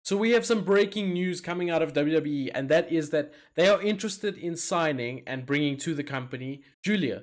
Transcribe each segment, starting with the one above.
So we have some breaking news coming out of WWE, and that is that they are interested in signing and bringing to the company Giulia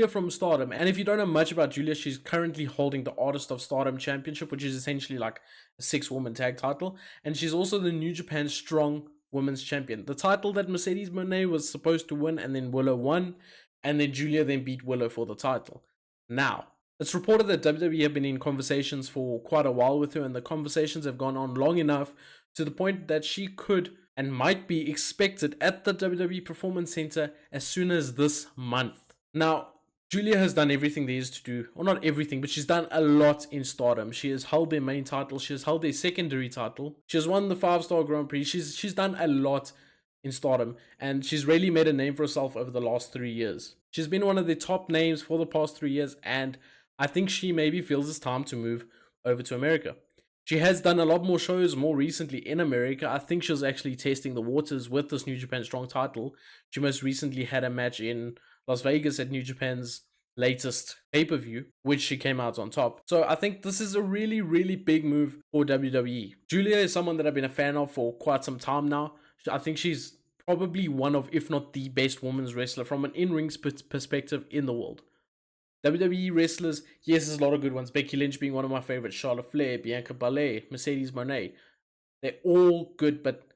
from Stardom. And if you don't know much about Giulia, she's currently holding the Artist of Stardom Championship, which is essentially like a 6-woman tag title, and she's also the New Japan Strong Women's Champion, the title that Mercedes Moné was supposed to win, and then Willow won, and then Giulia then beat Willow for the title. Now, it's reported that WWE have been in conversations for quite a while with her, and the conversations have gone on long enough to the point that she could and might be expected at the WWE Performance Center as soon as this month. Now, Giulia has done everything there is to do, or not everything, but she's done a lot in Stardom. She has held their main title, she has held their secondary title, she has won the 5-star Grand Prix, she's done a lot in Stardom, and she's really made a name for herself over the last 3 years. She's been one of the top names for the past 3 years, and I think she maybe feels it's time to move over to America. She has done a lot more shows more recently in America. I think she was actually testing the waters with this New Japan Strong title. She most recently had a match in Las Vegas at New Japan's latest pay-per-view, which she came out on top. So I think this is a really, really big move for WWE. Giulia is someone that I've been a fan of for quite some time now. I think she's probably one of, if not the best women's wrestler from an in-ring perspective in the world. WWE wrestlers, yes, there's a lot of good ones. Becky Lynch being one of my favorites, Charlotte Flair, Bianca Belair, Mercedes Moné. They're all good, but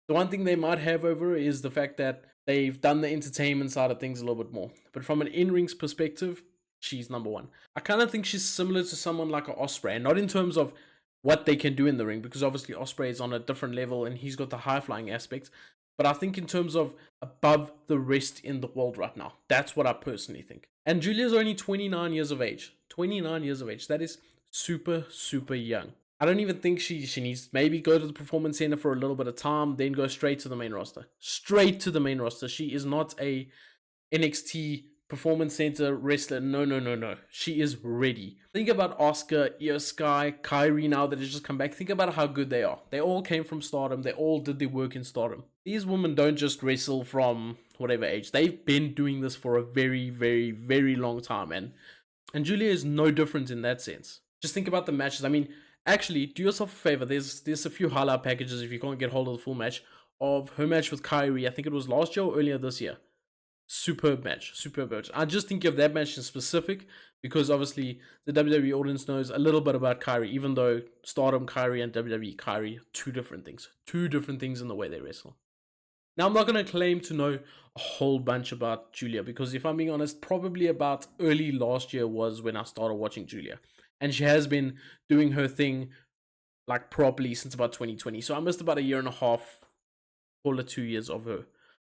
the one thing they might have over her is the fact that they've done the entertainment side of things a little bit more. But from an in-ring perspective, she's number one. I kind of think she's similar to someone like an Ospreay, and not in terms of what they can do in the ring, because obviously Ospreay is on a different level and he's got the high-flying aspect. But I think in terms of above the rest in the world right now, that's what I personally think. And Giulia's only 29 years of age. 29 years of age. That is super, super young. I don't even think she needs to maybe go to the Performance Center for a little bit of time, then go straight to the main roster. Straight to the main roster. She is not a NXT Performance Center wrestler. No. She is ready. Think about Asuka, Io Sky, Kairi now that has just come back. Think about how good they are. They all came from Stardom. They all did their work in Stardom. These women don't just wrestle from whatever age. They've been doing this for a very, very, very long time. And Giulia is no different in that sense. Just think about the matches. I mean, actually, do yourself a favor. There's a few highlight packages if you can't get hold of the full match of her match with Kairi. I think it was last year or earlier this year. Superb match. I just think of that match in specific because obviously the WWE audience knows a little bit about Kairi, even though Stardom Kairi and WWE Kairi, two different things in the way they wrestle. Now, I'm not going to claim to know a whole bunch about Giulia because if I'm being honest, probably about early last year was when I started watching Giulia, and she has been doing her thing like properly since about 2020. So I missed about a year and a half, call it 2 years of her.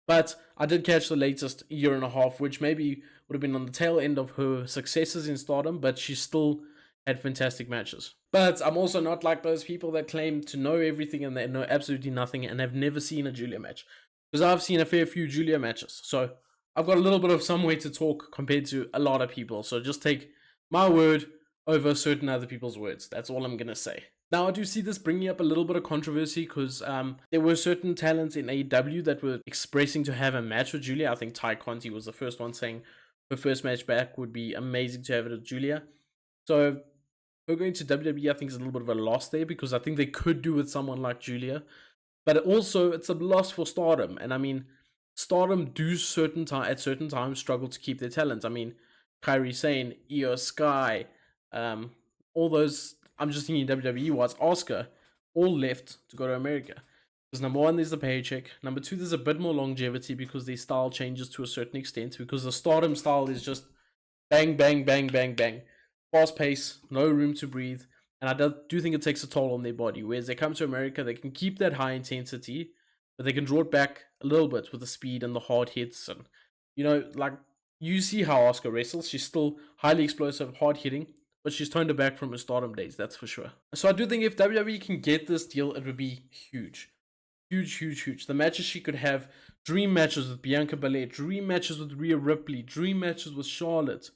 But I did catch the latest year and a half, which maybe would have been on the tail end of her successes in Stardom, but she still had fantastic matches. But I'm also not like those people that claim to know everything and they know absolutely nothing and have never seen a Giulia match. Because I've seen a fair few Giulia matches. So I've got a little bit of some way to talk compared to a lot of people. So just take my word over certain other people's words. That's all I'm going to say. Now, I do see this bringing up a little bit of controversy because there were certain talents in AEW that were expressing to have a match with Giulia. I think Ty Conti was the first one saying her first match back would be amazing to have it with Giulia. So her going to WWE, I think, is a little bit of a loss there because I think they could do with someone like Giulia. But also, it's a loss for Stardom. And I mean, Stardom do at certain times struggle to keep their talent. I mean, Kairi Sane, Io Sky, all those, I'm just thinking WWE was Asuka, all left to go to America. Because number one, there's the paycheck. Number two, there's a bit more longevity because their style changes to a certain extent. Because the Stardom style is just bang, bang, bang, bang, bang. Fast pace, no room to breathe. And I do think it takes a toll on their body. Whereas they come to America, they can keep that high intensity, but they can draw it back a little bit with the speed and the hard hits. And, like, you see how Asuka wrestles. She's still highly explosive, hard hitting, but she's toned it back from her Stardom days, that's for sure. So I do think if WWE can get this deal, it would be huge. Huge. The matches she could have, dream matches with Bianca Belair, dream matches with Rhea Ripley, dream matches with Charlotte.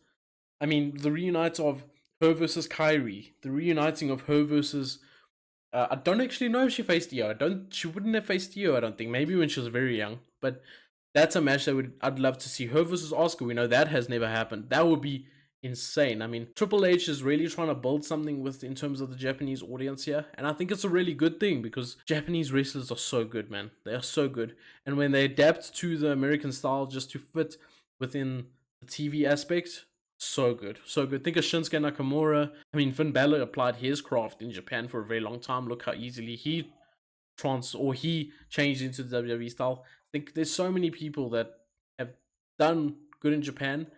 I mean, the reunite of her versus Kairi, the reuniting of her versus... I don't actually know if she faced Io. She wouldn't have faced Io, I don't think. Maybe when she was very young. But that's a match that I'd love to see. Her versus Asuka, we know that has never happened. That would be insane. I mean, Triple H is really trying to build something with in terms of the Japanese audience here, and I think it's a really good thing because Japanese wrestlers are so good, man. They are so good, and when they adapt to the American style just to fit within the TV aspect, so good, so good. Think of Shinsuke Nakamura. I mean, Finn Balor applied his craft in Japan for a very long time. Look how easily he he changed into the WWE style. I think there's so many people that have done good in Japan,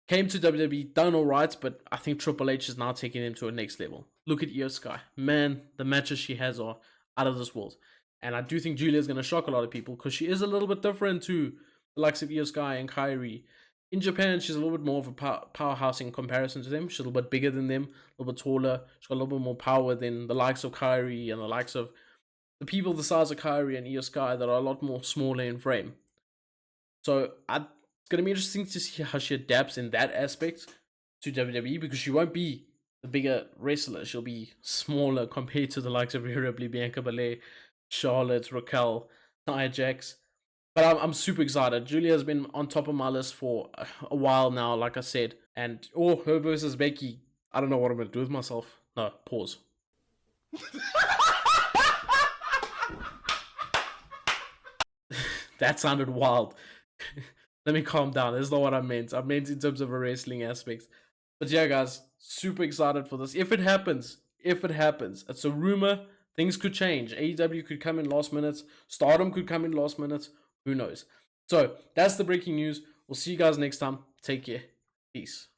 came to WWE, done all right, but I think Triple H is now taking him to a next level. Look at Io Sky, man. The matches she has are out of this world, and I do think Giulia is going to shock a lot of people because she is a little bit different to the likes of Io Sky and Kairi. In Japan, she's a little bit more of a powerhouse in comparison to them. She's a little bit bigger than them, a little bit taller. She's got a little bit more power than the likes of Kairi and the likes of the people the size of Kairi and Io Sky that are a lot more smaller in frame. So it's going to be interesting to see how she adapts in that aspect to WWE because she won't be the bigger wrestler. She'll be smaller compared to the likes of Rhea Ripley, Bianca Belair, Charlotte, Raquel, Nia Jax. But I'm super excited. Giulia has been on top of my list for a while now, like I said. And, her versus Becky. I don't know what I'm going to do with myself. No, pause. That sounded wild. Let me calm down. That's not what I meant. I meant in terms of a wrestling aspect. But yeah, guys, super excited for this. If it happens, it's a rumor. Things could change. AEW could come in last minute. Stardom could come in last minute. Who knows? So that's the breaking news. We'll see you guys next time. Take care. Peace.